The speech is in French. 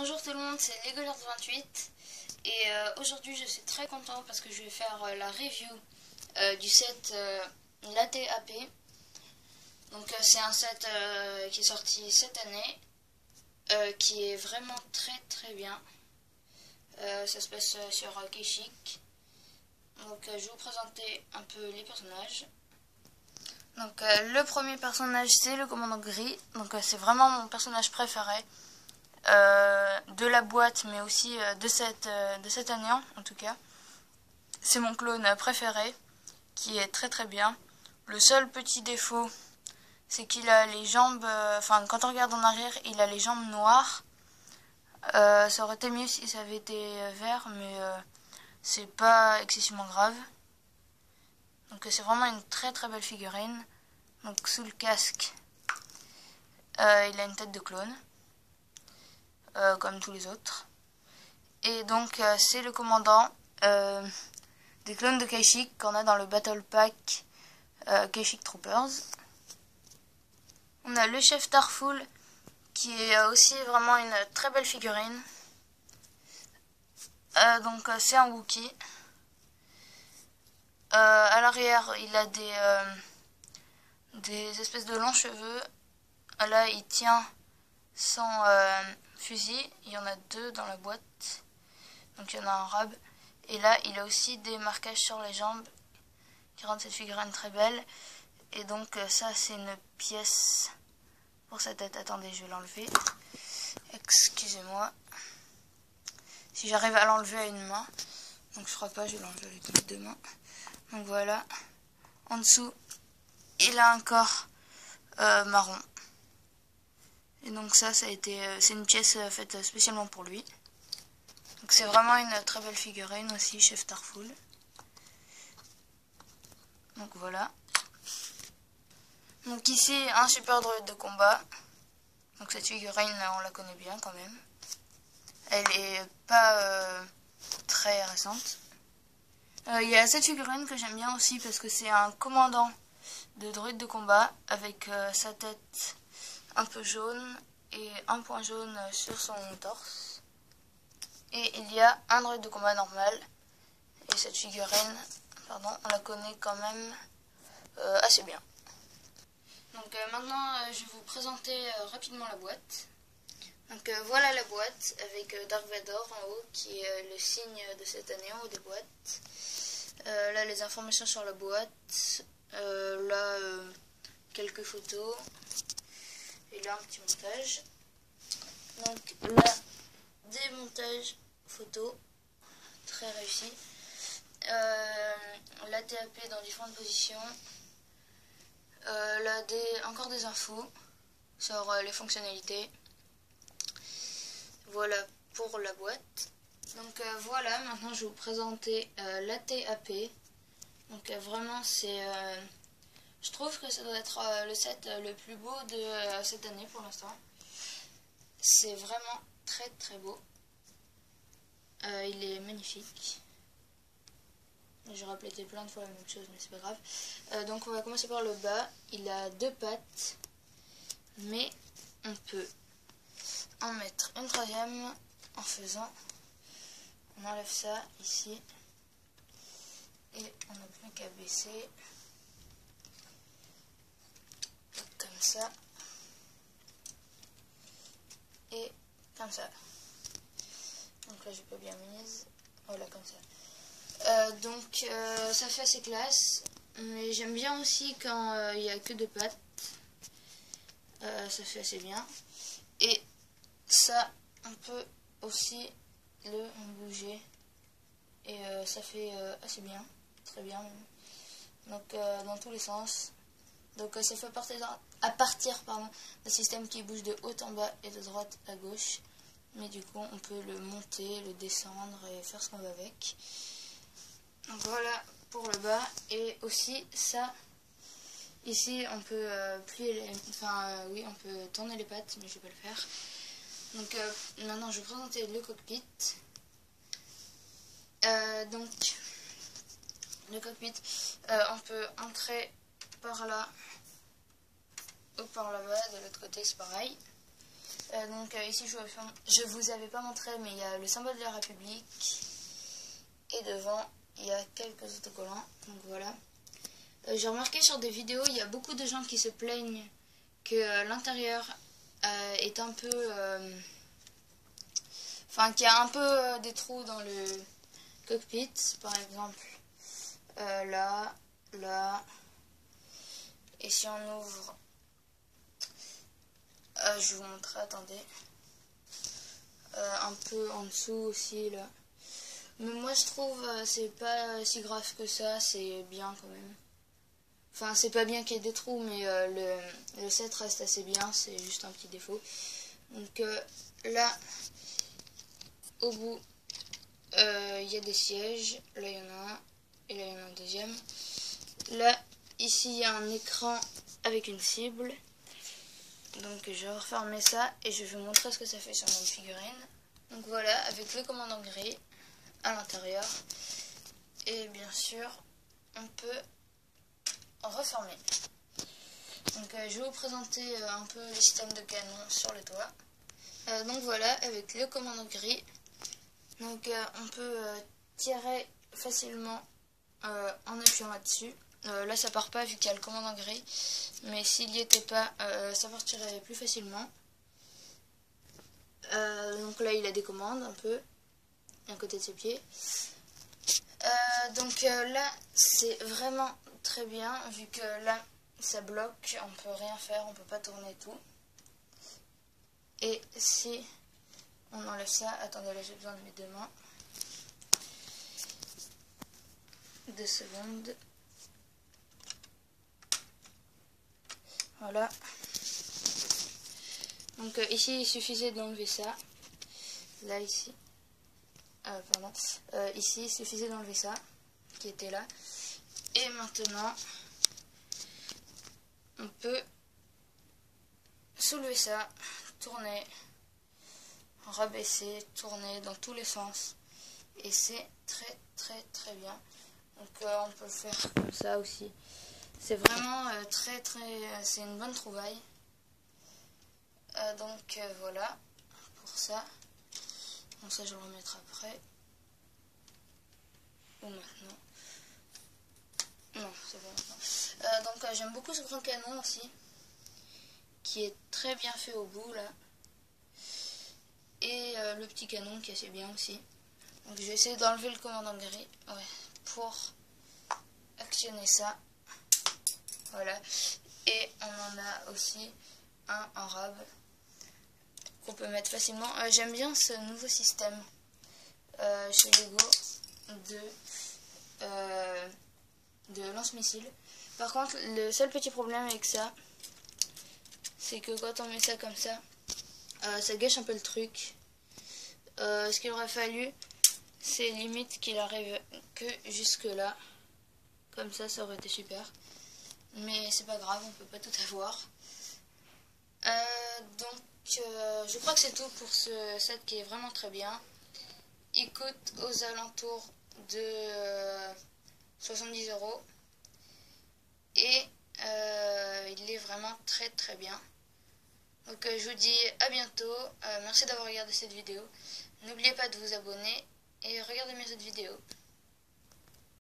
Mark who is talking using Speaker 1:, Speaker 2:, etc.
Speaker 1: Bonjour tout le monde, c'est Legolord28 et aujourd'hui je suis très content parce que je vais faire la review du set Latte AP. Donc c'est un set qui est sorti cette année, qui est vraiment très bien. Ça se passe sur Keishik. Donc je vais vous présenter un peu les personnages. Donc le premier personnage c'est le commandant gris. Donc c'est vraiment mon personnage préféré de la boîte, mais aussi de cette année en tout cas. C'est mon clone préféré, qui est très bien. Le seul petit défaut, c'est qu'il a les jambes, enfin quand on regarde en arrière, il a les jambes noires. Ça aurait été mieux si ça avait été vert, mais c'est pas excessivement grave. Donc c'est vraiment une très belle figurine. Donc sous le casque, il a une tête de clone, comme tous les autres. Et donc c'est le commandant des clones de Keishik qu'on a dans le Battle Pack Keishik Troopers. On a le chef Tarful, qui est aussi vraiment une très belle figurine. Donc c'est un Wookie. À l'arrière, il a des espèces de longs cheveux. Là, il tient son fusil. Il y en a deux dans la boîte. Donc il y en a un rab. Et là, il a aussi des marquages sur les jambes qui rendent cette figurine très belle. Et donc ça, c'est une pièce pour sa tête. Attendez, je vais l'enlever. Excusez-moi. Si j'arrive à l'enlever à une main. Donc je crois pas, je vais l'enlever avec mes deux mains. Donc voilà. En dessous, il a un corps marron. Et donc ça a été, c'est une pièce faite spécialement pour lui. Donc c'est vraiment une très belle figurine aussi, chef Tarful. Donc voilà. Donc ici, un super droïde de combat. Donc cette figurine, on la connaît bien quand même. Elle est pas très récente. Il y a cette figurine que j'aime bien aussi parce que c'est un commandant de droïde de combat avec sa tête un peu jaune et un point jaune sur son torse. Et il y a un droïde de combat normal. Et cette figurine, pardon, on la connaît quand même assez bien. Donc maintenant, je vais vous présenter rapidement la boîte. Donc voilà la boîte avec Dark Vador en haut, qui est le signe de cette année en haut des boîtes. Là, les informations sur la boîte. Là, quelques photos. Et là, un petit montage. Donc là, des montages photos très réussis. La TAP dans différentes positions. Là, encore des infos sur les fonctionnalités. Voilà pour la boîte. Donc voilà, maintenant je vais vous présenter la TAP. Donc vraiment c'est... je trouve que ça doit être le set le plus beau de cette année pour l'instant. C'est vraiment très beau. Il est magnifique. J'ai répété plein de fois la même chose, mais c'est pas grave. Donc on va commencer par le bas. Il a deux pattes, mais on peut en mettre une troisième en faisant... On enlève ça ici. Et on n'a plus qu'à baisser. Comme ça. Et comme ça. Donc là j'ai pas bien mise. Voilà, comme ça. Donc ça fait assez classe. Mais j'aime bien aussi quand il n'y a que deux pattes. Ça fait assez bien. Et ça, on peut aussi le bouger. Et ça fait assez bien. Très bien. Donc dans tous les sens. Donc ça fait à partir d'un système qui bouge de haut en bas et de droite à gauche. Mais du coup on peut le monter, le descendre et faire ce qu'on veut avec. Donc voilà pour le bas. Et aussi ça, ici on peut plier oui, on peut tourner les pattes, mais je vais pas le faire. Donc maintenant je vais présenter le cockpit. Donc le cockpit, on peut entrer par là ou par là-bas, de l'autre côté c'est pareil. Ici je vous avais pas montré, mais il y a le symbole de la République. Et devant, il y a quelques autocollants. Donc voilà. J'ai remarqué sur des vidéos, il y a beaucoup de gens qui se plaignent que l'intérieur est un peu... Enfin, qu'il y a un peu des trous dans le cockpit, par exemple. Là. Et si on ouvre... je vous montre, attendez. Un peu en dessous aussi, là. Mais moi, je trouve c'est pas si grave que ça, c'est bien quand même. Enfin, c'est pas bien qu'il y ait des trous, mais le set reste assez bien, c'est juste un petit défaut. Donc là, au bout, il y a des sièges. Là, il y en a un, et là, il y en a un deuxième. Là, ici, il y a un écran avec une cible. Donc, je vais refermer ça et je vais vous montrer ce que ça fait sur notre figurine. Donc voilà, avec le commandant gris à l'intérieur. Et bien sûr, on peut refermer. Donc je vais vous présenter un peu le système de canon sur le toit. Donc voilà, avec le commandant gris. Donc on peut tirer facilement en appuyant là-dessus. Là ça part pas vu qu'il y a le commandant gris, mais s'il n'y était pas, ça partirait plus facilement. Donc là il a des commandes un peu à côté de ses pieds. Là c'est vraiment très bien vu que là ça bloque, on peut rien faire, on peut pas tourner tout. Et si on enlève ça, attendez, là j'ai besoin de mes deux mains. 2 secondes. Voilà. Donc ici il suffisait d'enlever ça. Là ici. Pardon. Ici il suffisait d'enlever ça qui était là. Et maintenant on peut soulever ça, tourner, rabaisser, tourner dans tous les sens. Et c'est très bien. Donc on peut le faire comme ça aussi. C'est vraiment c'est une bonne trouvaille. Voilà pour ça. Donc ça je vais le remettre après. Ou maintenant. Non, c'est bon maintenant. J'aime beaucoup ce grand canon aussi, qui est très bien fait au bout là. Et le petit canon qui est assez bien aussi. Donc je vais essayer d'enlever le commandant gris pour actionner ça. Voilà. Et on en a aussi un en rab qu'on peut mettre facilement. J'aime bien ce nouveau système chez Lego de lance-missile. Par contre, le seul petit problème avec ça, c'est que quand on met ça comme ça, ça gâche un peu le truc. Ce qu'il aurait fallu, c'est limite qu'il arrive que jusque là. Comme ça aurait été super. Mais c'est pas grave, on peut pas tout avoir. Je crois que c'est tout pour ce set qui est vraiment très bien. Il coûte aux alentours de 70 €. Et il est vraiment très bien. Donc je vous dis à bientôt. Merci d'avoir regardé cette vidéo. N'oubliez pas de vous abonner et regardez mes autres vidéos.